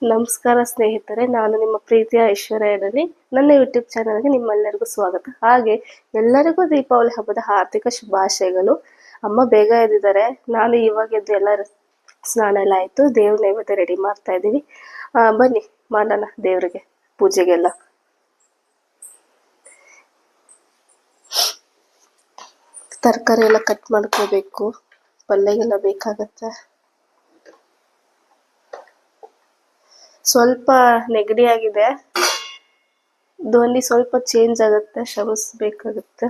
ನಮಸ್ಕಾರ ಸ್ನೇಹಿತರೆ, ನಾನು ನಿಮ್ಮ ಪ್ರೀತಿಯ ಐಶ್ವರ್ಯ ಇರಲಿ. ನನ್ನ ಯೂಟ್ಯೂಬ್ ಚಾನಲ್ಗೆ ನಿಮ್ಮೆಲ್ಲರಿಗೂ ಸ್ವಾಗತ. ಹಾಗೆ ಎಲ್ಲರಿಗೂ ದೀಪಾವಳಿ ಹಬ್ಬದ ಆರ್ಥಿಕ ಶುಭಾಶಯಗಳು. ಅಮ್ಮ ಬೇಗ ಎದ್ದಿದ್ದಾರೆ. ನಾನು ಇವಾಗ ಎದ್ದು ಎಲ್ಲ ಸ್ನಾನ ಎಲ್ಲ ಆಯಿತು. ದೇವ್ರ ನೈವೇದ್ಯ ರೆಡಿ ಮಾಡ್ತಾ ಇದ್ದೀವಿ. ಬನ್ನಿ ಮಾಡೋಣ ದೇವರಿಗೆ ಪೂಜೆಗೆಲ್ಲ. ತರಕಾರಿ ಎಲ್ಲ ಕಟ್ ಮಾಡ್ಕೋಬೇಕು, ಪಲ್ಯಗೆಲ್ಲ ಬೇಕಾಗತ್ತೆ. ಸ್ವಲ್ಪ ನೆಗಡಿ ಆಗಿದೆ, ಧ್ವನಿ ಸ್ವಲ್ಪ ಚೇಂಜ್ ಆಗುತ್ತೆ, ಕ್ಷಮಿಸಬೇಕಾಗುತ್ತೆ.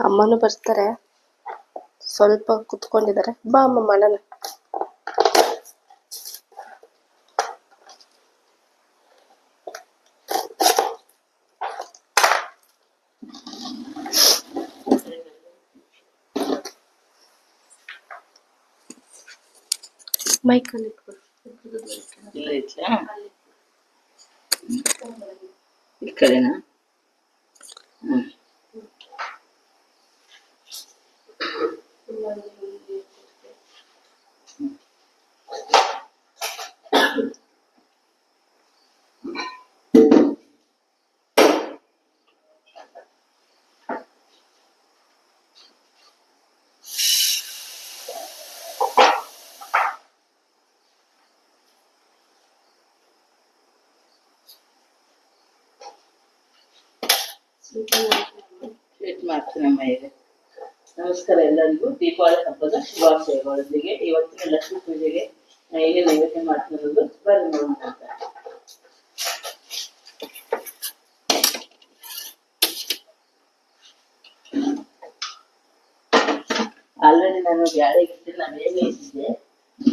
ಅಮ್ಮನೂ ಬರ್ತಾರೆ, ಸ್ವಲ್ಪ ಕುತ್ಕೊಂಡಿದ್ದಾರೆ. ಬಾ ಅಮ್ಮ ಮಾಡೋಣ. ಮೈಕಲ್ಲಿ ಈ ಕಡೆನಾ? ಸ್ವೀಟ್ ಮಾಡ್ತೀನಮ್ಮ. ಈಗ ನಮಸ್ಕಾರ ಎಲ್ಲರಿಗೂ. ದೀಪಾವಳಿ ಹಬ್ಬದ ಶುಭಾಶಯಗಳೊಂದಿಗೆ ಇವತ್ತಿನ ಲಕ್ಷ್ಮೀ ಪೂಜೆಗೆ ಹೇಗೆ ನೈವೇದ್ಯ ಮಾಡ್ತಿರೋದು ಬನ್ನಿ ನೋಡೋಣ ಅಂತ. ಆಲ್ರೆಡಿ ನಾನು ಬ್ಯಾಳೆ ಇಟ್ಟು ನಾನು ಹೇಗೆ ಬೇಯಿಸಿದ್ದೆ.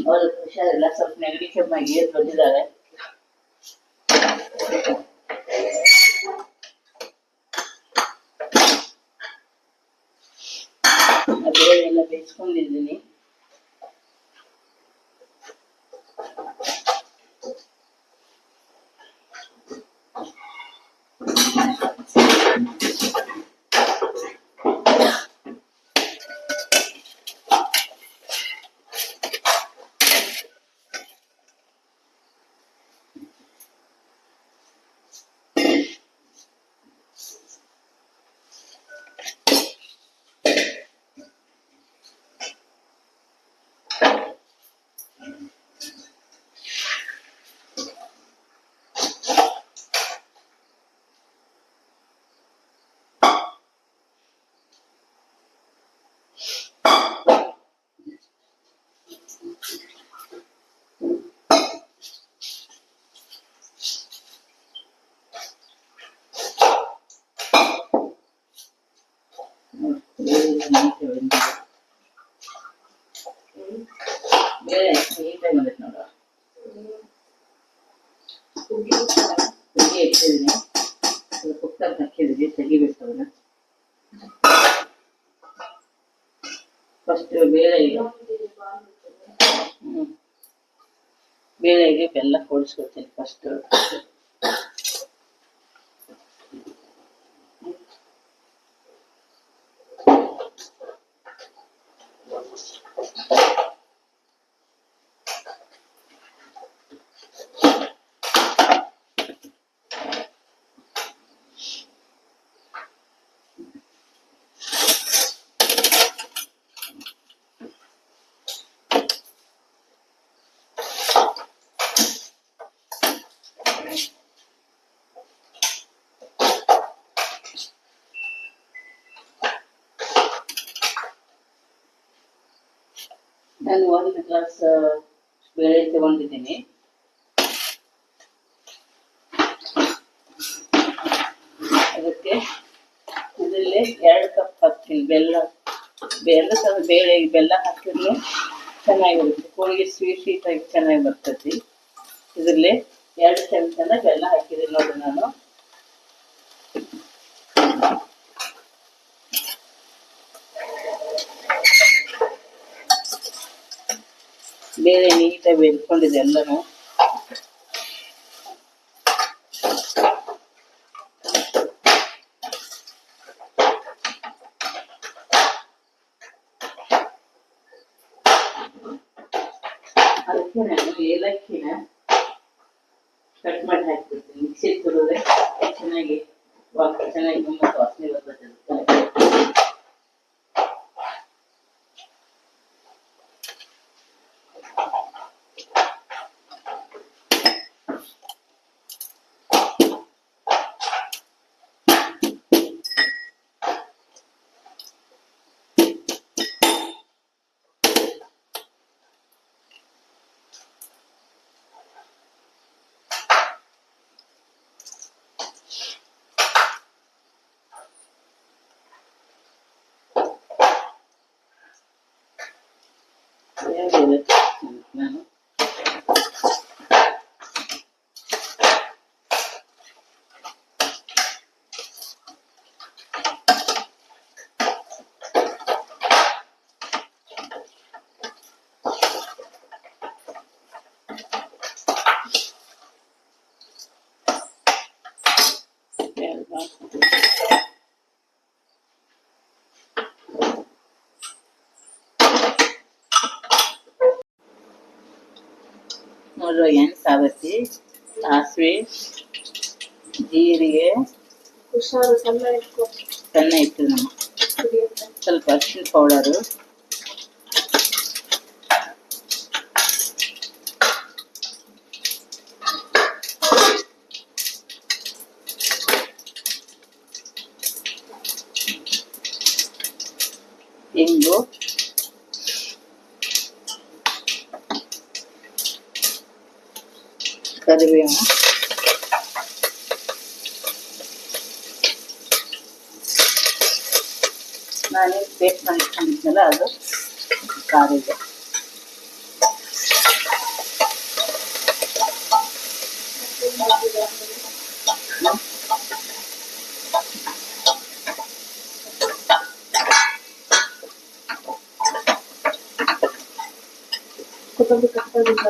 ಅವ್ರ ಹುಷಾರಿಲ್ಲ, ಸ್ವಲ್ಪ ನೆಗಡಿ ಕೆಮ್ಮಾಗಿ ಬಂದಿದ್ದಾರೆ. ಬೇಳೆ ಎಲ್ಲ ಬೇಯಿಸ್ಕೊಂಡಿದ್ದೀನಿ. ಬೇಳೆ ನೀಟಾಗಿ ಬಂದೈತೆ ನೋಡ. ಹುಗ್ಗಿ ಇಟ್ಟಿದ್ದೀನಿ, ಕುಕ್ಕರ್ ಹಾಕಿದ್ದೀವಿ, ತೆಗಿಬೇಕು ಅದನ್ನ. ಫಸ್ಟ್ ಬೇಳೆಗೆ ಬೆಲ್ಲ ಕೂಡಿಸ್ಕೊಳ್ತೀನಿ ಫಸ್ಟ್. ನಾನು 1 ಗ್ಲಾಸ್ ಬೇಳೆ ತಗೊಂಡಿದ್ದೀನಿ. ಅದಕ್ಕೆ ಇದರಲ್ಲಿ 2 ಕಪ್ ಹಾಕ್ತೀನಿ ಬೆಲ್ಲ. ಬೇಳೆ ಬೆಲ್ಲ ಹಾಕಿದ್ರೆ ಚೆನ್ನಾಗಿರುತ್ತೆ, ಹೋಳಿಗೆ ಸ್ವೀಟ್ ಆಗಿ ಚೆನ್ನಾಗಿ ಬರ್ತೈತಿ. ಇದರಲ್ಲಿ 2 ಚಮಚನ ಬೆಲ್ಲ ಹಾಕಿದ್ದೀನಿ ನೋಡಿ ನಾನು. ಬೇಳೆ ನೀಟಾಗಿ ಬೇಯಿಸ್ಕೊಂಡಿದೆ ಎಲ್ಲನೂ. ಇದಕ್ಕೆ ನಾನು ಏಲಕ್ಕಿನ ಕಟ್ ಮಾಡಿ ಹಾಕ್ಬಿಡ್ತೀನಿ. ಮಿಕ್ಸಿ ತುರಿದ್ರೆ ಚೆನ್ನಾಗಿ ಚೆನ್ನಾಗಿ ಗಮ್ಮತ್ತು ವಾಸನೆ ಬರ್ತದೆ. ನಾನು ನೋಡುವ ಏನು ಸಾವತ್ತಿ, ಸಾಸಿವೆ, ಜೀರಿಗೆ, ಹುಷಾರು ಸಣ್ಣ ಇಟ್ಕೊ. ಸಣ್ಣ ಇಟ್ಟು ನಮ್ಮ ಸ್ವಲ್ಪ ಅರಿಶಿನ ಪೌಡರು, ಇಂಗು, ಕರಿಬೇವು, ನಾನೇ ಪೇಸ್ಟ್ ಮಾಡಿಕೊಂಡಿದ್ನಲ್ಲ ಅದು ಕಾರಿಗೆ. ಕೊತ್ತಂಬರಿ ಕಟ್ಟಾಗಿಲ್ಲ.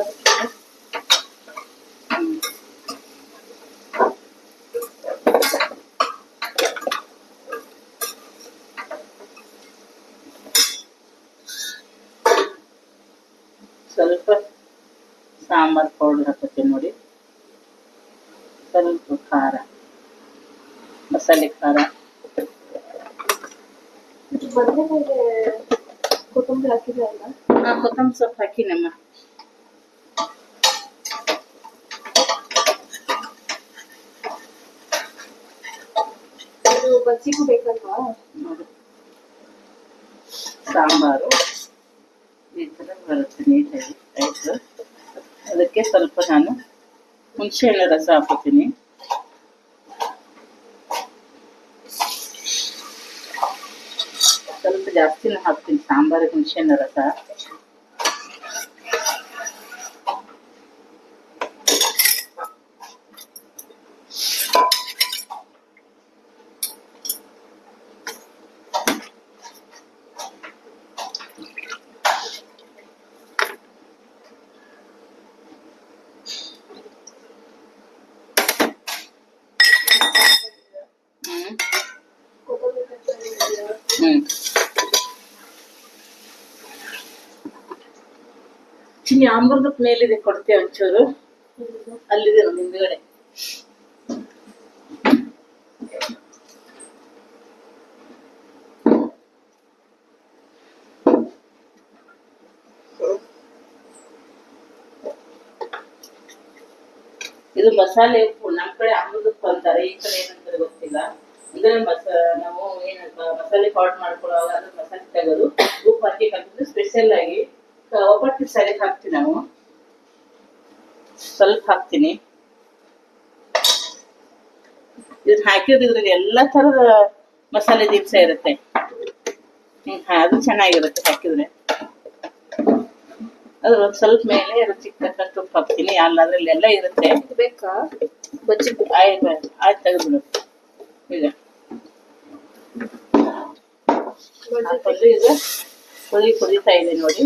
ಸ್ವಲ್ಪ ಸಾಂಬಾರ್ ಪೌಡರ್ ಹಾಕುತ್ತೀನಿ ನೋಡಿ, ಸ್ವಲ್ಪ ಖಾರ, ಮಸಾಲೆ ಖಾರ. ಬದನೆಕಾಯಿಗೆ ಕೊತ್ತಂಬರಿ ಹಾಕಿದೆ ಅಲ್ಲ? ಕೊತ್ತಂಬರಿ ಸೊಪ್ಪು ಹಾಕಿ ನಮ್ಮ ಬಜ್ಜಿಗೂ ಬೇಕಲ್ವಾ? ನೋಡಿ ಸಾಂಬಾರು ಈ ಥರ ಬರುತ್ತೆ ನೀಟಾಗಿ ಆಯಿತು. ಅದಕ್ಕೆ ಸ್ವಲ್ಪ ನಾನು ಹುಣಸೆಹಣ್ಣು ರಸ ಹಾಕೋತೀನಿ. ಸ್ವಲ್ಪ ಜಾಸ್ತಿನೇ ಹಾಕ್ತೀನಿ ಸಾಂಬಾರಿಗೆ ಹುಣಸೆಹಣ್ಣು ರಸ. ಚಿನ್ನಿ ಅಮೃತದ ಮೇಲಿದೆ, ಕೊಡ್ತೇವೆ ಒಂಚೂರು. ಅಲ್ಲಿದೆ ನೋಡಿ ಹಿಂದ್ಗಡೆ. ಇದು ಮಸಾಲೆ ಉಪ್ಪು, ನಮ್ಮ ಕಡೆ ಅಮೃತ ಉಪ್ಪು ಅಂತಾರೆ, ಈ ಕಡೆ ಏನಂತಾರೆ ಗೊತ್ತಿಲ್ಲ. ಅಂದ್ರೆ ನಾವು ಏನಂತ ಮಸಾಲೆ ಪೌಡರ್ ಮಾಡ್ಕೊಳ್ಳುವಾಗ ಅದು ಮಸಾಲೆ ತೆಗೆದು ಉಪ್ಪು ಹಾಕಿ ಹಾಕಿದ್ರೆ ಸ್ಪೆಷಲ್ ಆಗಿ ಒಬ್ಬಟ್ಟು ಸರಿ ಹಾಕ್ತೀವಿ ನಾವು. ಸ್ವಲ್ಪ ಹಾಕ್ತೀನಿ. ಇದನ್ನ ಹಾಕಿದ್ರೆ ಎಲ್ಲ ತರದ ಮಸಾಲೆ ದಿವಸ ಇರುತ್ತೆ. ಅದು ಚೆನ್ನಾಗಿರುತ್ತೆ ಹಾಕಿದ್ರೆ. ಅದು ಒಂದ್ ಸ್ವಲ್ಪ ಮೇಲೆ ರುಚಿಗೆ ತಕ್ಕಷ್ಟು ಉಪ್ಪು ಹಾಕ್ತೀನಿ. ಅದ್ರಲ್ಲಿ ಎಲ್ಲ ಇರುತ್ತೆ. ಬೇಕಾ ಬಜ್ಜಿ? ಆಯ್ತು ಆಯ್ತು, ತೆಗೆದ್ಬಿಡು. ಈಗ ಈಗ ಕುದೀತಾ ಇದೆ ನೋಡಿ.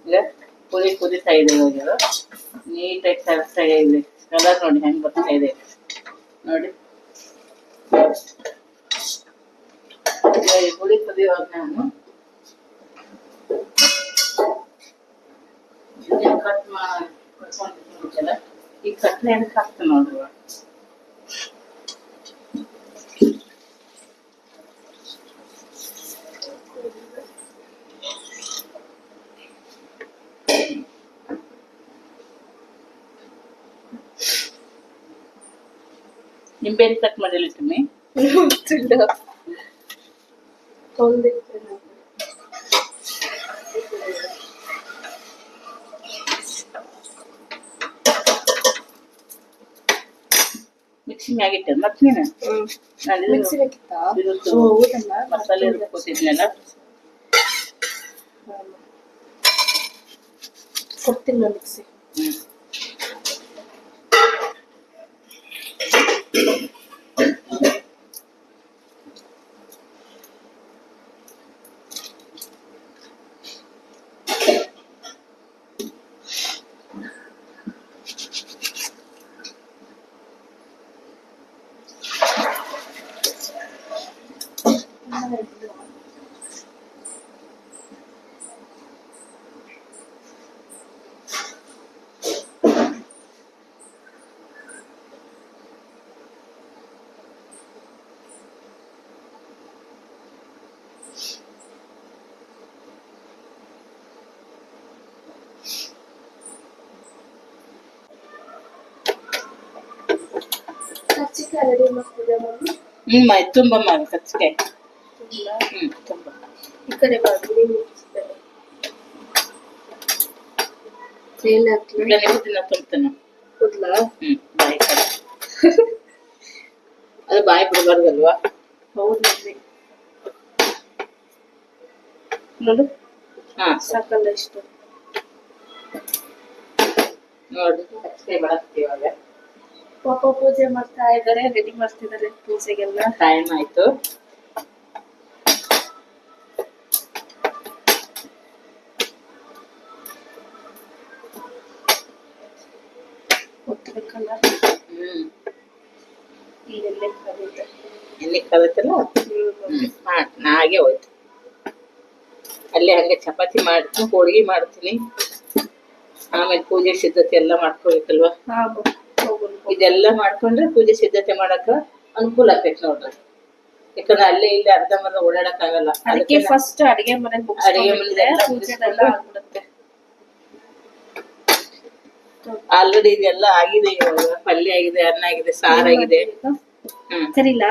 ಈಗ ಕುದೀತಾ ಇದೆ. ಇವಾಗ ನೀಟಾಗಿ ತರಿಸ್ತಾ ಇದೆ. ಕಲರ್ ನೋಡಿ ಹೆಂಗ್ ಬರ್ತಾ ಇದೆ ನೋಡಿ. ಹುಳಿ ಕುದಿಯುವಾಗ ನಾನು ಕಟ್ ಸಕ್ಕರೆ ಅಂತ ಹಾಕ್ತೀನಿ ನೋಡ್ರಿ ಇವಾಗ. ನಿಂಬೆಹಣ್ಣು ಕಟ್ ಮಾಡಿಲ್ಲ ಟಮ್ಮಿ. ಮಿಕ್ಸಿ ಮ್ಯಾಗಿಟ್ಟೆ ಮತ್ತೆ ನೀನು ಮಿಕ್ಸಿ ಬೇಕಿತ್ತಾ? ಮಸಾಲೆ ರುಬ್ಕೋತಿದ್ನಲ್ಲ. ಕೊಡ್ತೀನಿ ನಾನು ಮಿಕ್ಸಿ. ಕರ್ಚಿಕಾಯಿ ರೆಡಿ ಮಾಡ್ತಿದ್ದೆ ಮಮ್ಮಿ. ತುಂಬಮ್ಮ ಕರ್ಚಿಕಾಯಿ. ತುಂಬ ಈ ಕಡೆ ಮಾಡಿ ಏನ್ ಹಾಕ್ಲಿ? ದಿನ ತುಂಬ್ತಾನೆ. ಕೂದ್ಲಾ? ಬಾಯಿ ಕಡೆ ಅದು ಬಾಯಿ ಬಿಡಬಾರ್ದಲ್ವಾ? ಹೌದು ಮಮ್ಮಿ. ನೋಡು ಸಾಕಲ್ಲ ಇಷ್ಟು. ನೋಡಿ ಕರ್ಚಿಕಾಯಿ ಬಳಸ್ತೀವಿ ಇವಾಗ. ಪಾಪ ಪೂಜೆ ಮಾಡ್ತಾ ಇದ್ದಾರೆ, ರೆಡಿ ಮಾಡ್ತಿದ್ದಾರೆ ಪೂಜೆಗೆಲ್ಲ. ಟೈಮ್ ಆಯ್ತು. ಒತ್ತಬೇಕಲ್ಲ. ಈ ಎಣ್ಣೆ ಕಲಿತೆ. ಎಣ್ಣೆ ಕಲಿತಲ್ಲ ಹಾಗೆ ಹೋಯ್ತು. ಅಲ್ಲೇ ಹಂಗೆ ಚಪಾತಿ ಮಾಡ್ತೀನಿ, ಹೋಳಿಗೆ ಮಾಡ್ತೀನಿ, ಆಮೇಲೆ ಪೂಜೆ ಸಿದ್ಧತೆ ಎಲ್ಲ ಮಾಡ್ಕೋಬೇಕಲ್ವಾ. ಇದೆಲ್ಲ ಮಾಡ್ಕೊಂಡ್ರೆ ಪೂಜೆ ಸಿದ್ಧತೆ ಮಾಡಕ ಅನುಕೂಲ ಆಗ್ತೈತಿ ನೋಡ್ರಿ. ಯಾಕಂದ್ರೆ ಅಲ್ಲೇ ಇಲ್ಲಿ ಅರ್ಧಂಬರ್ಧ ಓಡಾಡಕ್ ಆಗಲ್ಲ. ಅದಕ್ಕೆ ಫಸ್ಟ್ ಅಡಿಗೆ ಮನೆಗೆ ಪೂಜೆದೆಲ್ಲ ಆಗ್ಬಿಡುತ್ತೆ. ಆಲ್ರೆಡಿ ಇದೆಲ್ಲ ಆಗಿದೆ. ಇವಾಗ ಪಲ್ಯ ಆಗಿದೆ, ಅನ್ನ ಆಗಿದೆ, ಸಾರಾಗಿದೆ. ಕರಿಲಾ?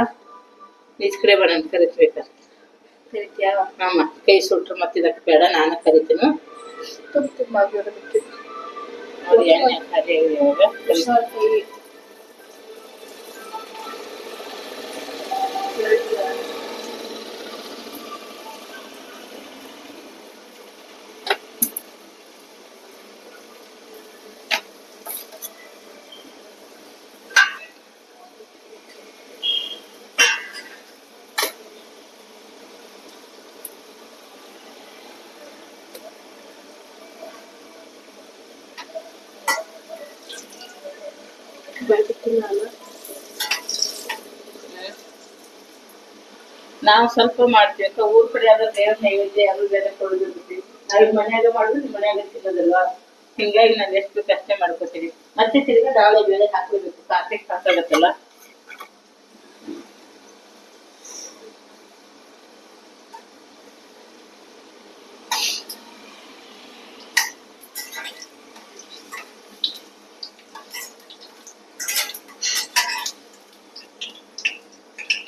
ಈಚ ಕಡೆ ಬಣ ಕರಿತ್ಬೇಕಾ? ಕರಿತ್ಯಾ? ಆಮ ಕೈ ಸುಟ್ರು ಮತ್ತೆ ಇದಕ್ಕೆ ಬೇಡ, ನಾನು ಕರಿತೀನಿ. ತುಂಬ ನೋಡಿ ಎಣ್ಣೆ ಖಾಲಿ ಆಗಿದೆ ಇವಾಗ. ನಾವು ಸ್ವಲ್ಪ ಮಾಡ್ತೀವಿ. ಊರ್ ಕಡೆ ಆದ್ರೆ ದೇವ್ರ ನೈವೇದ್ಯ ಅದು ಬೇರೆ ಕೊಡೋದಿರ್ತೀವಿ. ನಾವ್ ಮನ್ಯಾಗ ಮಾಡಿದ್ರೆ ಮನ್ಯಾಗ ತಿನ್ನೋದಲ್ವಾ. ಹಿಂಗಾಗಿ ನಾನು ಎಷ್ಟು ಬೇಕು ಅಷ್ಟೇ ಮಾಡ್ಕೋತೀನಿ. ಮತ್ತೆ ತಿರ್ಗಾ ನಾಳೆ ಬೇಳೆ ಹಾಕೋಬೇಕು, ಕಾರ್ತಿಕ್ ಹಾಕೋಬೇಕಲ್ಲ.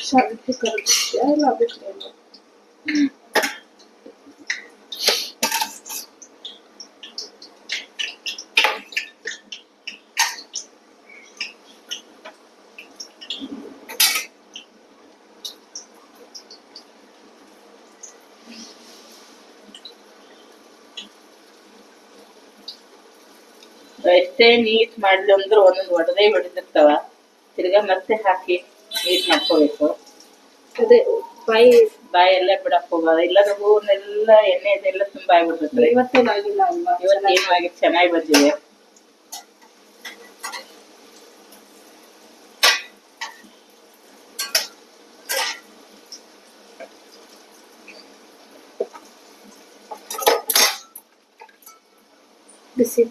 ಶಾವಿಗೆ ಕರಿತ್ಯಾ ಇಲ್ಲ ಬಿಟ್ರೆ? ಎಷ್ಟೇ ನೀಟ್ ಮಾಡಿದ್ವಿ ಅಂದ್ರೆ ಒಂದೊಂದು ಒಡದೇ ಹೊಡಿತಿರ್ತಾವ. ತಿರ್ಗಾ ಮತ್ತೆ ಹಾಕಿ ನೀಟ್ ಮಾಡ್ಕೋಬೇಕು. ಅದೇ ಬಾಯೆಲ್ಲ ಬಿಡಕ್ ಹೋಗಲ್ಲ, ಇಲ್ಲದ ಹೂವನ್ನೆಲ್ಲ ಎಣ್ಣೆ ಇದೆಲ್ಲ ತುಂಬಾ ಆಗ್ಬಿಡ್ತೈತೆ. ಇವತ್ತೇನಾಗಿಲ್ಲ ಅಲ್ವಾ? ಇವತ್ತೇನು ಆಗಿ ಚೆನ್ನಾಗಿ ಬಂದಿದೆ. ಬಿಸಿ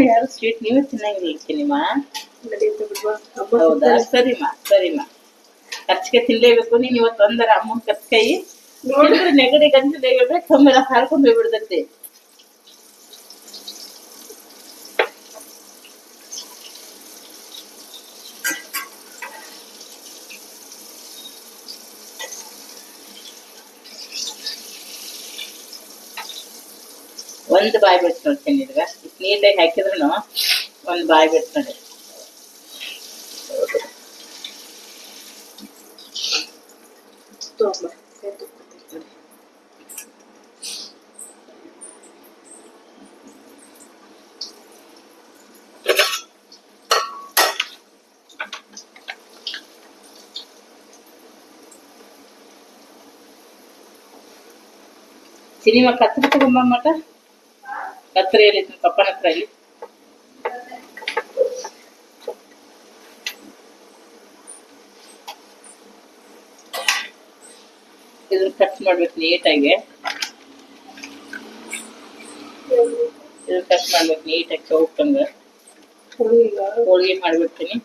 ಯಾರು ಸ್ವೀಟ್ ನೀವೇ ತಿನ್ನಂಗಿಲ್ಲ ಸಿನಿಮಾ. ಹೌದಾ, ಸರಿಮಾ ಸರಿಮಾ. ಖರ್ಚಿಗೆ ತಿನ್ಲೇಬೇಕು. ನೀನ್ ಇವತ್ತು ಒಂದರ ಅಮೌಂಟ್ ಖರ್ಚಿಗೆ ನೋಡಿದ್ರೆ ನೆಗಡಿ ಗಂಟಲೆ ಕಮ್ಮೆಲ್ಲ ಹಾರ್ಕೊಂಡು ಹೋಗ್ಬಿಡ್ತೈತಿ. ಒಂದು ಬಾಯಿ ಬಿಟ್ಟು ನೋಡ್ತೀನಿ ಈಗ. ನೀಟಾಗಿ ಹಾಕಿದ್ರು ಒಂದು ಬಾಯಿ ಬಿಟ್ಟು ನೋಡಿ. ಸಿನಿಮಾ ಕತ್ರಿ ತಗೊಂಬ ಮಟ. ಕತ್ರಿಯಲ್ಲಿ ಪಪ್ಪನ ಹತ್ರ ಇಲ್ಲಿ. ಇದನ್ನ ಕಟ್ ಮಾಡ್ಬೇಕು ನೀಟಾಗಿ. ಇದನ್ನ ಕಟ್ ಮಾಡ್ಬೇಕು ನೀಟಾಗಿ ಚೌಕಂಗ. ಹೋಳಿಗೆ ಮಾಡ್ಬಿಡ್ತೀನಿ.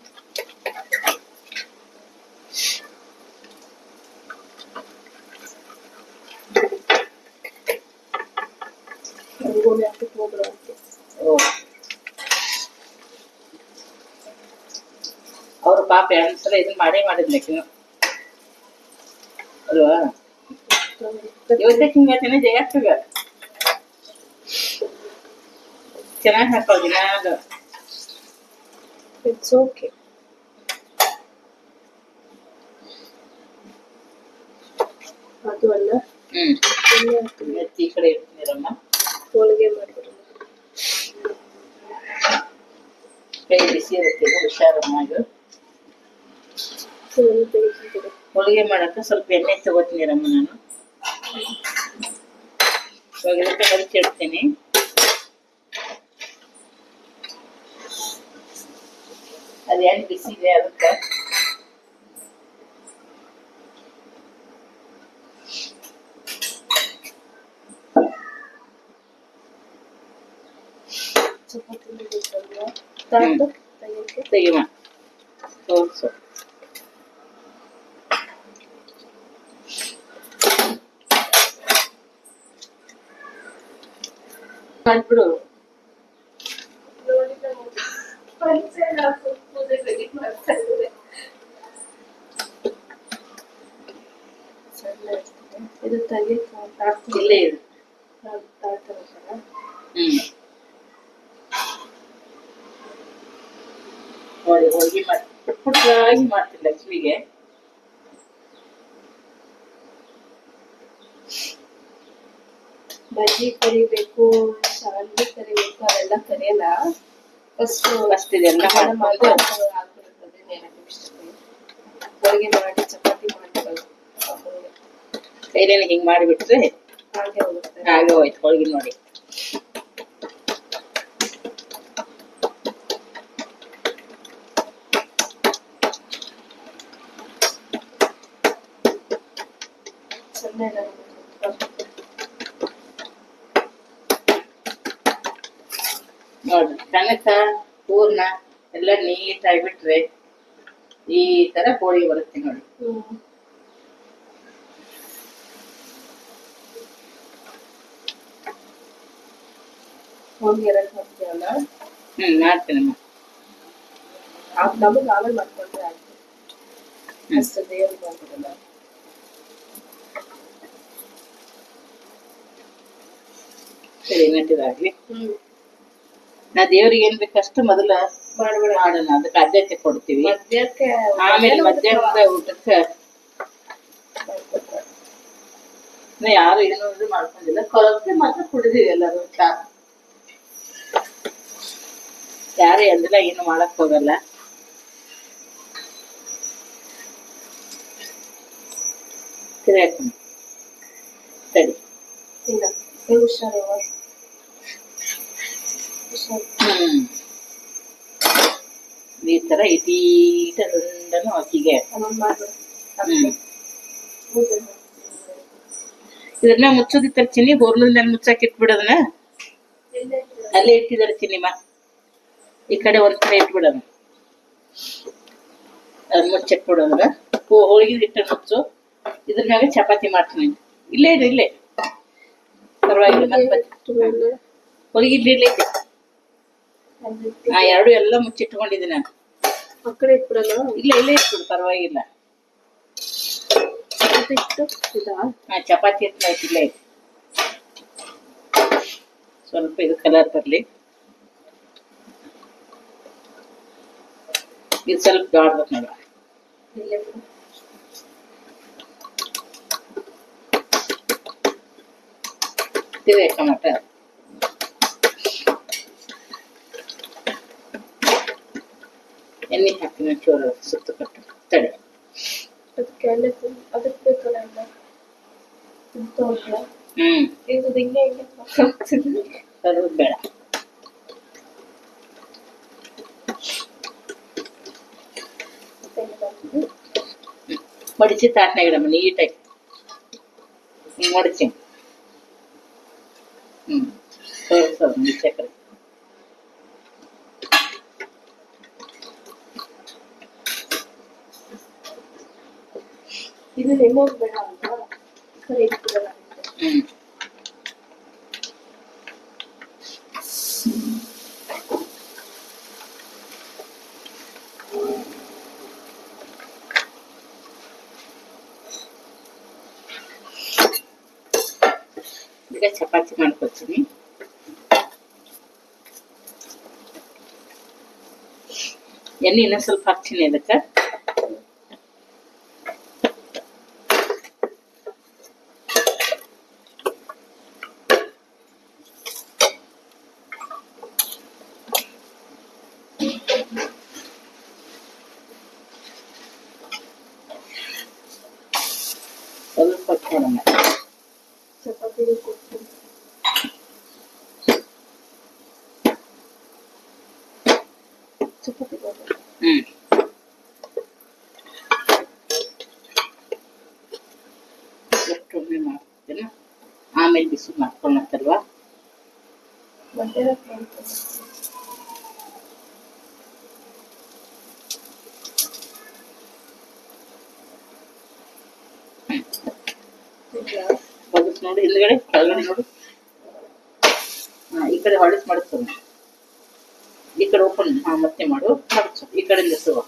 ಅವ್ರ ಪಾಪ ಎರಡ್ಸಲ ಇದನ್ನ ಮಾಡಿದ್ಲಕ್ಕಿನ್ನು ಅಲ್ವಾ. ಇವತ್ತೇ ಹಿಂಗತೇನೆ ಜಗತ್ತಿಗ ಚೆನ್ನಾಗಿ ಹಾಕೋದಿನ ಅದು. It's okay. ಅದು ಅಲ್ಲ. ಈ ಕಡೆ ಇರ್ತೀರಮ್ಮ. ಹೋಳಿಗೆ ಮಾಡ್ಬಿಡೋಣ. ಕೈ ಬಿಸಿ ಇರುತ್ತೆ, ಹುಷಾರಮ್ಮ. ಹೋಳಿಗೆ ಮಾಡಕ್ಕೆ ಸ್ವಲ್ಪ ಎಣ್ಣೆ ತಗೋತೀನಿರಮ್ಮ ನಾನು. ಇವಾಗ ಇದಕ್ಕೆ ಹಚ್ಚಿಡ್ತೀನಿ. ಅದೇನು ಬಿಸಿ ಇದೆ ಅದಕ್ಕೆ ತೆಗಿಮ ತೋರ್ಸು. ಮಾಡ್ಬಿಡು. ಇದು ತೆಗಿ ಇಲ್ಲೇ ಇದೆ. ನೋಡಿ ಹೋಳಿಗೆ ಮಾಡಿ ಪುಟ್ ಪುಟ್ಟಾಗಿ ಮಾಡ್ತೀನಿ ಲಕ್ಷ್ಮಿಗೆ. ಬಜ್ಜಿ ಕರಿಬೇಕು, ಶಾವಿಗೆ ಕರಿಬೇಕು, ಅವೆಲ್ಲ ಕರಿಯಲ್ಲ. ಫಸ್ಟ್ ಇದೆಲ್ಲ ಮಾಡ್ಕೊಂಡು ಹೋಳಿಗೆ ಮಾಡಿ ಚಪಾತಿ ಮಾಡಿ ಕೈಲೇನೆ ಹಿಂಗ್ ಮಾಡಿಬಿಟ್ರೆ ಹಾಗೆ ಹೋಗುತ್ತೆ. ಹಾಗೆ ಹೋಯ್ತು ಹೋಳಿಗೆ ನೋಡಿ. ನೋಡ್ರಿ ಕನಕ ಪೂರ್ಣ ಎಲ್ಲ ನೀಟ್ ಆಗಿಬಿಟ್ರೆ ಈ ತರ ಹೋಳಿಗೆ ಬರುತ್ತೆ ನೋಡಿ. ಹೋಳಿಗೆ ಎರಡು ಮಾಡ್ತೀವಲ್ಲ. ಮಾಡ್ತೀನಮ್ಮ. ನಮಗೆ ಆಮೇಲೆ ಮಾಡ್ಕೊಂಡ್ರೆ ಆಯ್ತು. ಅಷ್ಟು ದೇವ್ರಿಗೆ ಮಾಡ್ಬಿಡಲ್ಲ. ಸರಿ ನೆಟ್ಟಿದಾಗ್ಲಿ. ನಾ ದೇವ್ರಿಗೆ ಏನ್ ಬೇಕಷ್ಟು ಮೊದಲ ಮಾಡೋಣ, ಅದಕ್ಕೆ ಆದ್ಯತೆ ಕೊಡ್ತೀವಿ. ಆಮೇಲೆ ಮಧ್ಯಾಹ್ನದ ಊಟಕ್ಕೆ ಯಾರು ಏನು ಇದು ಮಾಡ್ಕೊಂಡಿಲ್ಲ. ಕೊರತೆ ಮಾತ್ರ ಕುಡಿದೀವಿ ಎಲ್ಲರೂ ಚಾ. ಯಾರು ಎಂದೆಲ್ಲ ಏನು ಮಾಡಕ್ ಹೋಗಲ್ಲ. ಸರಿ ಹುಷಾರು. ಈ ತರ ಇಟೀಟ ದುಂಡನ್ನು ಅಕ್ಕಿಗೆ ಇದನ್ನ ಮುಚ್ಚೋದಿತ್ತರ ಚಿನ್ನಿ ಬೋರ್ಲಿಂದ ಮುಚ್ಚಾಕ್ ಇಟ್ಬಿಡೋದನ್ನ ಅಲ್ಲೇ ಇಟ್ಟಿದ್ದಾರೆ ಚಿನ್ನಿಮ್ಮ. ಈ ಕಡೆ ಒಂದ್ ಕಡೆ ಇಟ್ಬಿಡೋದು, ಅದ್ ಮುಚ್ಚಿಟ್ಬಿಡೋದ್ರ ಹೋಳಿಗೆ ಹಿಟ್ಟ ಮುಚ್ಚು. ಇದ್ರ ಮ್ಯಾಗ ಚಪಾತಿ ಮಾಡ್ತೀನಿ. ಇಲ್ಲೇ ಇದೆ ಇಲ್ಲೇ, ಪರವಾಗಿಲ್ಲ. ಹೊಲಿಗೆ ಇಡ್ಲಿ ಎರಡು ಎಲ್ಲ ಮುಚ್ಚಿಟ್ಕೊಂಡಿದ್ದೀನಿ ನಾನು. ಆ ಕಡೆ ಇಟ್ಬಿಡಲ್ಲ, ಇಲ್ಲ ಇಲ್ಲೇ ಇಟ್ಬಿಡು, ಪರವಾಗಿಲ್ಲ. ಚಪಾತಿ ಹಿಟ್ಟು ಇಲ್ಲೇ ಇದೆ. ಸ್ವಲ್ಪ ಇದು ಕಲರ್ ಬರಲಿ. ಇದು ಸ್ವಲ್ಪ ದೊಡ್ಡದು ನೋಡ. ಇದೆ ಟೊಮಟ. ಎಣ್ಣೆ ಹಾಕ್ತೀನಿ ಚೂರು ಸುತ್ತ ಕಟ್ಟು ತಡೆ. ಅದಕ್ಕೆ ಬೇಕಲ್ಲ ಎಲ್ಲ ಅದು ಬೇಡ. ಮಡಿಚಿ ತಾಟ್ನಾಗ ಇಡಮ್ಮ ನೀಟಾಗಿ. ಮಡಿಚಿ ಸಕ್ಕರೆ ಇದು ಲೆಮನ್ ಬೇಡ ಅಂತ ಕರೆ ಇಟ್ಬಿಡಲ್ಲ. ಈಗ ಚಪಾತಿ ಮಾಡ್ಕೊಳ್ತೀನಿ. ಎಣ್ಣೆ ಇನ್ನೂ ಸ್ವಲ್ಪ ಹಾಕ್ತೀನಿ ಅದಕ್ಕೆ. ಸ್ವಲ್ಪ ನೋಡೋಣ. ಚಪಾತಿ ಕೊಡ್ತೀನಿ. ಚಪಾತಿ ಎಷ್ಟೊಮ್ಮೆ ಮಾಡ್ತೀನಿ, ಆಮೇಲೆ ಬಿಸಿ ಮಾಡ್ಕೊಳತ್ತಲ್ವಾ. ಬಗ್ಸ್ ನೋಡಿ, ಹಿಂದ್ಗಡೆ ಕೆಳಗಡೆ ನೋಡು. ಈ ಕಡೆ ಹೊಡಿಸ್ ಮಾಡಿಸ್ತದ, ಈ ಕಡೆ ಓಪನ್ ಮತ್ತೆ ಮಾಡು, ಮಾಡಿಸು ಈ ಕಡೆಯಿಂದ ಸುವ.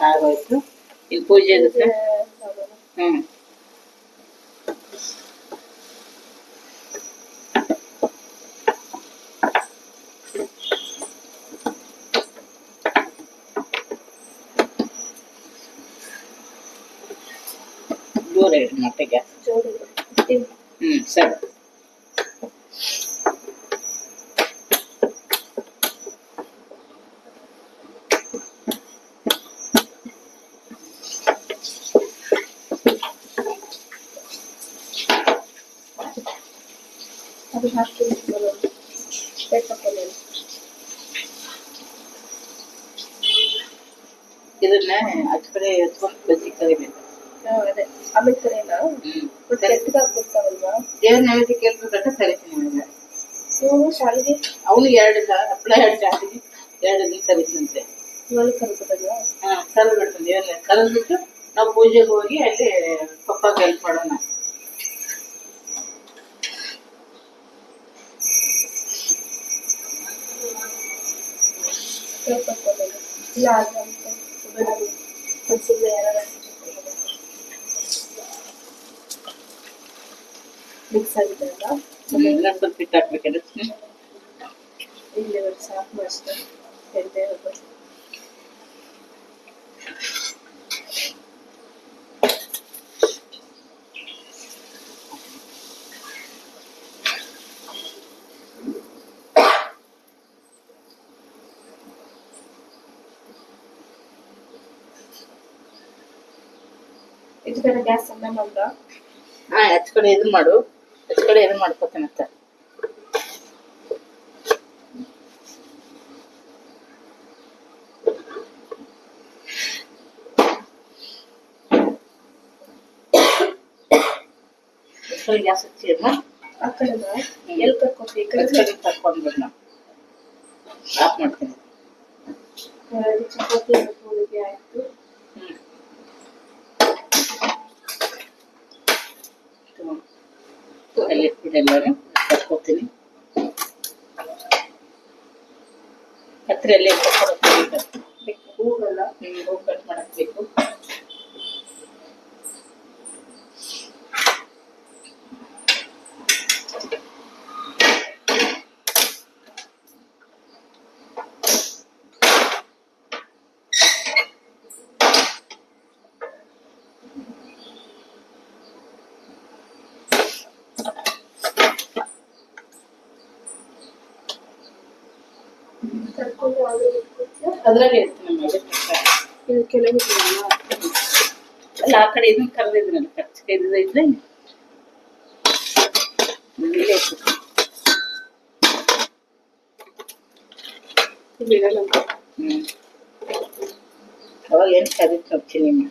ಆಗೋಯ್ತು. ಇಲ್ಲಿ ಪೂಜೆ ಇರುತ್ತೆ. ಜೋರ ಇಡಿ ಮತ್ತೆ ಗ್ಯಾಸ್. ಸರಿ. ಅದು ಹಾಕ್ತೀನಿ ಇದನ್ನ ಅಚ್ ಕಡೆ ಎತ್ಕೊಂಡು ಬಜ್ಜಿ ಕರಿಬೇಕು. ಅದೇ ಆಮೇಲೆ ಕರೆನಾ ಕೆಟ್ಟದಾಗ್ಬಿಡ್ತಾವಲ್ವಾ? ದೇವ್ರ ನೈವೇದ್ಯ ಕೇಳ್ಬೇಕಂತ ಕರಿತೀನಿ ನನಗೆ. ನೀವು ಶಾಲೆಗೆ ಅವನು 2 ಹಪ್ಪಳ 2 ಶಾಲೆಗೆ 2 ದಿನ ಕರಿತಂತೆ. ಇವಾಗ ಕರ್ಕೋದಲ್ವಾ? ಕರೆದ್ಬಿಡ್ತೀನಿ. ದೇವ್ರನ್ನ ಕರೆದ್ಬಿಟ್ಟು ನಾವು ಪೂಜೆಗೆ ಹೋಗಿ ಅಲ್ಲಿ ಪಪ್ಪಾಗೆ ಹೆಲ್ಪ್ ಮಾಡೋಣ. ಇಲ್ಲ ಮಿಕ್ಸ್ ಆಗಿದೆ ಅಲ್ಲ, ಸ್ವಲ್ಪ ಹಿಟ್ಟು ಹಾಕ್ಬೇಕಲ್ಲ. ಇಲ್ಲಿ ಸಾಕು ಅಷ್ಟೇ. ಎಣ್ಣೆ ಇದು ಬೇರೆ ಗ್ಯಾಸ್ ಅನ್ನ ಮಾಡ್ದ. ಹಾ ಹಚ್ ಕಡೆ ಇದು ಮಾಡು, ಹಚ್ ಕಡೆ ಇದು ಮಾಡ್ಕೊತೇನಂತ. ಗ್ಯಾಸ್ ಹಚ್ಚಿ ಅಮ್ಮ ಆ ಕಡೆ ಎಲ್ಲಿ ಕರ್ಕೊತಿ? ಈ ಕಡೆ ಕರ್ಕೊಂಡ್ಬಿಡ್ ನಾ ಆಫ್ ಮಾಡ್ತೀನಿ. ಚಪಾತಿ ಹೋಳಿಗೆ ಆಯ್ತು. ಅಲ್ಲಿ ಇಟ್ಬಿಟ್ಟೆಲ್ಲಾನು ಕರ್ಕೊತೀನಿ. ಕತ್ರಿಯಲ್ಲಿ ಹೂವೆಲ್ಲ ಹೂ ಕಟ್ ಮಾಡಕ್ ಬೇಕು. ಅದ್ರಾಗೆ ಇರ್ತೀನಿ ಇದು ಕೆಳಗೆ ಅಲ್ಲ, ಆ ಕಡೆ ಇದನ್ನ ಕರೆದಿದ್ರಲ್ಲ ಖರ್ಚಿಗೆ ಇದ್ದೈತ್ಲೆ ಅವಾಗ ಏನ್ ಕರಿತ್ ನೋಡ್ತೀನಿ ನಿಮ್ಮ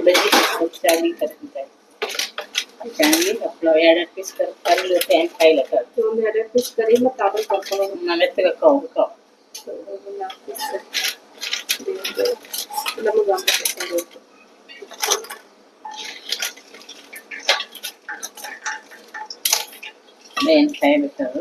ಬಜ್ಜಿ ಶಾವಿಗೆ ಕರ್ತಿದ್ದೆ. ಶಾವಿಗೆ ಹಪ್ಪಳ 2 ಪೀಸ್ ಕರಿ ಇವತ್ತು ಏನು ಕಾಯ್ಲಕ್ಕ ಒಂದು 2 ಪೀಸ್ ಕರಿ ಮತ್ತು ಆಮೇಲೆ ಕರ್ಕೊಂಡು ಮೆತ್ತಗಕ್ಕ ಹೋಗ್ಬೇಕು. ನಮಗೆ ಏನು ಕಾಯ್ಬೇಕದು.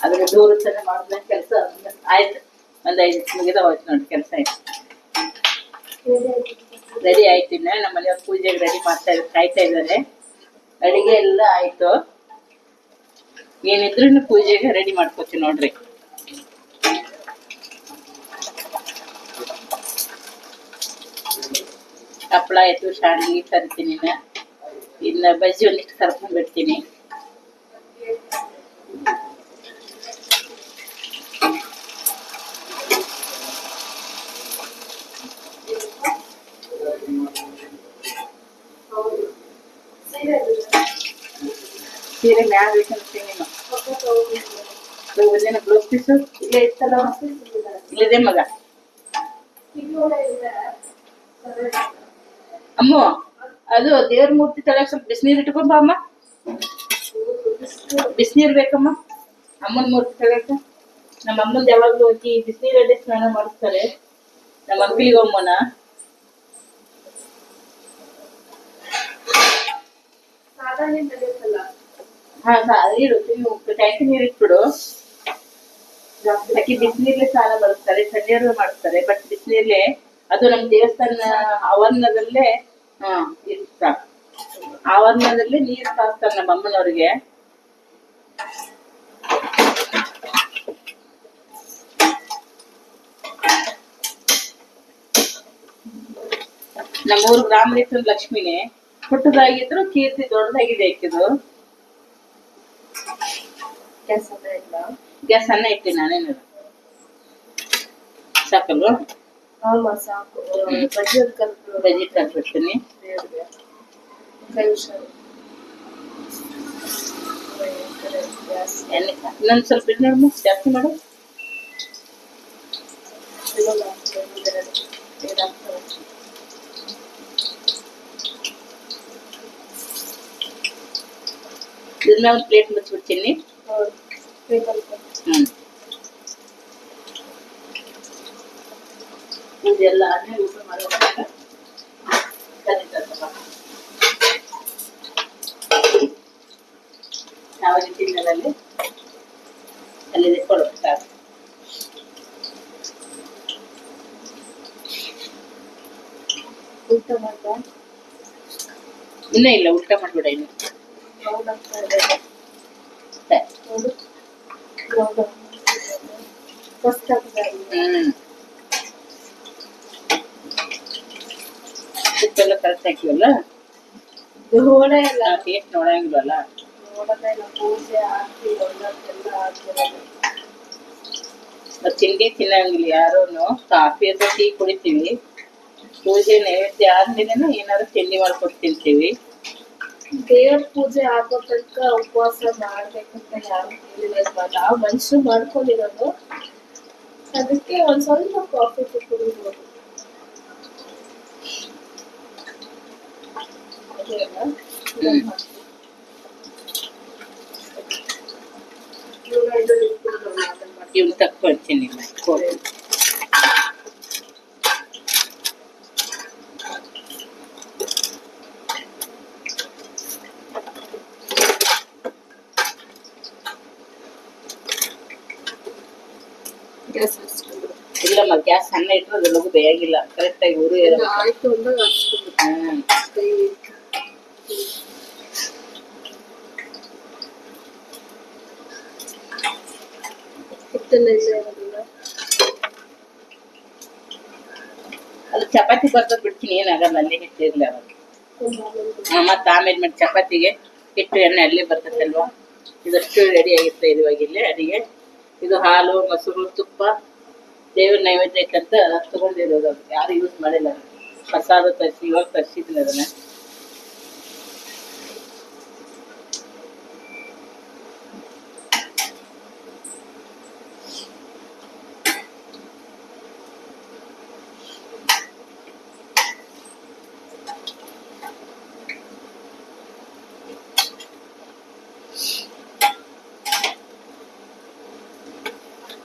ಅದ್ರ ದೂರ ಚೆನ್ನಾಗಿ ಮಾಡಿದ ಕೆಲಸ ಆಯ್ತು. ಒಂದು 5 ಮುಗಿದವಾಯ್ತು ನೋಡಿ, ಕೆಲಸ ಆಯ್ತು, ರೆಡಿ ಆಯ್ತು. ಇನ್ನ ನಮ್ಮ ಮನೆಯವ್ರ ಪೂಜೆಗೆ ರೆಡಿ ಮಾಡ್ತಾ ಇದ್ದಾರೆ, ಕಾಯ್ತಾ ಇದ್ದಾರೆ. ಅಡಿಗೆ ಎಲ್ಲ ಆಯ್ತು. ಏನಿದ್ರು ಪೂಜೆಗೆ ರೆಡಿ ಮಾಡ್ಕೋತೀವಿ ನೋಡ್ರಿ. ಹಪ್ಪಳ ಆಯ್ತು, ಶಾವಿಗೆ ಕರಿತೀನಿ. ಇನ್ನ ಬಜ್ಜಿ ಒಂದಿಷ್ಟು ಕರ್ಕೊಂಡ್ ಬಿಡ್ತೀನಿ. ಸೀರೆ ಮ್ಯಾಗ ಬೇಕಂತೀನಿ. ಬ್ಲೌಸ್ ಪೀಸು ಇಲ್ಲೇ ಇತ್ತಲ್ಲ, ಇಲ್ಲದೆ ಮಗ. ಅಮ್ಮ ಅದು ದೇವ್ರ ಮೂರ್ತಿ ತಳಕ್ ಸ್ವಲ್ಪ ಬಿಸಿನೀರು ಇಟ್ಕೊಂಬ ಅಮ್ಮ. ಬಿಸಿನೀರು ಬೇಕಮ್ಮ ಅಮ್ಮನ ಮೂರ್ತಿ ತಳಕ. ನಮ್ಮ ಅಮ್ಮಂದು ಯಾವಾಗ್ಲೂ ಹೋಗಿ ಬಿಸಿನೀರಲ್ಲೇ ಸ್ನಾನ ಮಾಡಿಸ್ತಾರೆ ನಮ್ಮ ಮಕ್ಕಳಿಗೆ ಅಮ್ಮನ. ಹಾ ಇಡು, ಟ್ಯಾಂಕಿ ನೀರು ಇಟ್ಬಿಡು. ಅಕ್ಕಿ ಬಿಸಿನೀರ್ಲೆ ಸ್ನಾನ ಮಾಡಿಸ್ತಾರೆ, ತಣ್ಣೀರು ಮಾಡಿಸ್ತಾರೆ. ಬಟ್ ಬಿಸಿನೀರ್ಲೆ ಅದು ನಮ್ಮ ದೇವಸ್ಥಾನ ಆವರಣದಲ್ಲೇ ಇರ್ತ ಆವರಣದಲ್ಲಿ ನೀರು ಕಾಸ್ತಾರೆ ನಮ್ಮ ಅಮ್ಮನವ್ರಿಗೆ. ನಮ್ಮೂರು ಗ್ರಾಮದೇವಸ್ಥಾನ ಲಕ್ಷ್ಮಿನೇ, ಪುಟ್ಟದಾಗಿದ್ರು ಕೀರ್ತಿ ದೊಡ್ಡದಾಗಿದೆ. ಆಕಿದು ಗ್ಯಾಸ್ ಅನ್ನ ಇಟ್ಟಿ ನಾನೇನು ಸಾಕಲ್ವಾ? ಸಾಕು. ಬಜ್ಜಿ ಕರ್ಬಿಡ್ತೀನಿ. ಇನ್ನೊಂದು ಸ್ವಲ್ಪ ಇದು ನೋಡಮ್ಮ, ಜಾಸ್ತಿ ಮಾಡು. ಇದನ್ನ ಒಂದು ಪ್ಲೇಟ್ ಮುಚ್ಚಿಬಿಡ್ತೀನಿ. ಇದೆಲ್ಲ ಆದ್ಮೇಲೆ ಊಟ ಮಾಡೋದಾಗ ಯಾವಾಗ ತಿನ್ನದಲ್ಲಿ ಅಲ್ಲಿ ಕೊಡ್ಬೇಕು. ಊಟ ಮಾಡ್ದ ಇನ್ನ ಇಲ್ಲ, ಊಟ ಮಾಡ್ಬೇಡ ಇನ್ನು. ಉಪ್ಪೆಲ್ಲ ಕರೆಕ್ಟ್ ಹಾಕಿವಲ್ಲ, ನೋಡೇ ಇಲ್ಲ ಟೇಸ್ಟ್ ನೋಡಂಗಿಲ್ವಲ್ಲ. ನೋಡೋದೇ ಇಲ್ಲ. ಪೂಜೆ ಆರತಿ ಒಂದೊಂದೆಲ್ಲ ಆಗ್ತಿರೋದು. ತಿಂಡಿ ತಿನ್ನಂಗಿಲ್ಲ ಯಾರೂನು. ಕಾಫಿ ಅಥವಾ ಟೀ ಕುಡಿತೀವಿ. ಪೂಜೆ ನೈವೇದ್ಯ ಆದ್ಮೇಲೆ ಏನಾದ್ರು ತಿಂಡಿ ಮಾಡ್ಕೊಟ್ಟು ತಿಂತೀವಿ. ದೇವ್ರ ಪೂಜೆ ಆಗೋ ತನಕ ಉಪವಾಸ ಮಾಡ್ಬೇಕಂತ ಯಾರು ಹೇಳಿಲ್ಲ. ನಾವು ಮನುಷ್ಯರು ಮಾಡ್ಕೊಂಡಿರೋದು, ಅದಕ್ಕೆ ಒಂದ್ ಸ್ವಲ್ಪ ಕಾಫಿ ಕುಡಿಬೋದು. ಇವ್ನು ತಕ್ಕೊಳ್ತೀನಿ. ಇಲ್ಲಮ್ಮ, ಗ್ಯಾಸ್ ಸಣ್ಣ ಇಟ್ಟರೆ ಅದೆಲ್ಲಗೂ ಬೇಯಾಗಿಲ್ಲ. ಕರೆಕ್ಟಾಗಿ ಉರಿ ಆಯ್ತು ಅಂದಾಗ ಅದು ಚಪಾತಿ ಬರ್ತದ್ ಬಿಡ್ತೀನಿ, ಏನಾಗಲ್ಲ. ಅಲ್ಲಿ ಹಿಟ್ಟಿರ್ಲಿ ಅವಾಗ. ಮತ್ತೆ ಆಮೇಲೆ ಮಾಡಿ ಚಪಾತಿಗೆ ಹಿಟ್ಟು ಎಣ್ಣೆ ಅಲ್ಲಿ ಬರ್ತದಲ್ವಾ. ಇದಷ್ಟು ರೆಡಿ ಆಗಿರ್ತದೆ ಇವಾಗ ಇಲ್ಲಿ ಅಡಿಗೆ. ಇದು ಹಾಲು, ಮೊಸರು, ತುಪ್ಪ ದೇವ್ರ ನೈವೇದ್ಯಕ್ಕಂತ ತಗೊಂಡಿರೋದು. ಯಾರು ಯೂಸ್ ಮಾಡಿಲ್ಲ. ಪ್ರಸಾದ ತರಿಸಿ ಇವಾಗ ತರಿಸಿದ್ದೀನಿ ಅದನ್ನ.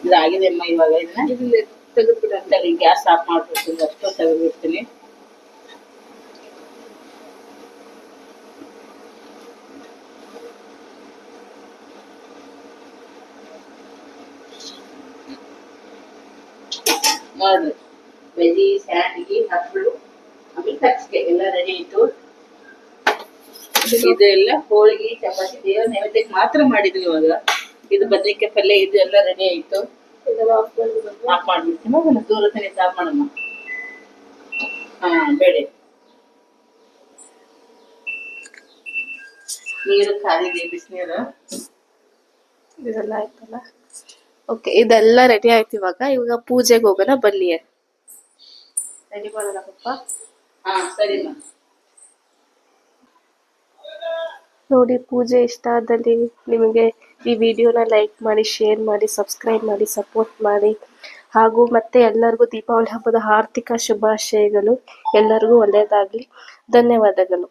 ಇದಾಗಿದೆ ಅಮ್ಮ. ಇವಾಗ ಇದನ್ನ ತೆಗೆದ್ಬಿಡಂತೇಳಿ ಗ್ಯಾಸ್ ಆಫ್ ಮಾಡ್ಬಿಡ್ತೀನಿ. ಅಷ್ಟು ತೆಗೆದ್ಬಿಡ್ತೀನಿ. ನೋಡ್ರಿ, ವೆಜಿ, ಸ್ಯಾಂಡ್ಗಿ, ಹಪ್ಪಳು, ಆಮೇಲೆ ಕಚ್ಕೆ ಎಲ್ಲ ರೆಡಿ ಆಯ್ತು. ಇದೆಲ್ಲ ಹೋಳಿಗೆ, ಚಪಾತಿ ದೇವ್ರ ನೈವೇದ್ಯಕ್ಕೆ ಮಾತ್ರ ಮಾಡಿದ್ವಿ ಇವಾಗ. ಇದು ಬದ್ನಿಕಾಯಿ ಪಲ್ಯ, ಇದು ಎಲ್ಲ ರೆಡಿ ಆಯ್ತು. ಆಫ್ ಮಾಡ್ಬಿಡ್ತೀನಿ. ಅದನ್ನ ದೂರ ತನಿತ ಆಫ್ ಮಾಡಮ್ಮ. ಬೇಡ, ನೀರು ಕಾದಿದೆ, ಬಿಸಿನೀರು. ಇದೆಲ್ಲ ಆಯ್ತಲ್ಲ. ಓಕೆ, ಇದೆಲ್ಲ ರೆಡಿ ಆಯ್ತು. ಇವಾಗ ಪೂಜೆಗೆ ಹೋಗೋಣ ಬನ್ನಿ. ರೆಡಿ ಮಾಡೋಣ ಪಪ್ಪ. ಸರಿಮ್ಮ. ನೋಡಿ, ಪೂಜೆ ಇಷ್ಟ ಆದಲ್ಲಿ ನಿಮಗೆ ಈ ವಿಡಿಯೋನ ಲೈಕ್ ಮಾಡಿ, ಶೇರ್ ಮಾಡಿ, ಸಬ್ಸ್ಕ್ರೈಬ್ ಮಾಡಿ, ಸಪೋರ್ಟ್ ಮಾಡಿ. ಹಾಗೂ ಮತ್ತೆ ಎಲ್ಲರಿಗೂ ದೀಪಾವಳಿ ಹಬ್ಬದ ಆರ್ಥಿಕ ಶುಭಾಶಯಗಳು. ಎಲ್ಲರಿಗೂ ಒಳ್ಳೆಯದಾಗಲಿ. ಧನ್ಯವಾದಗಳು.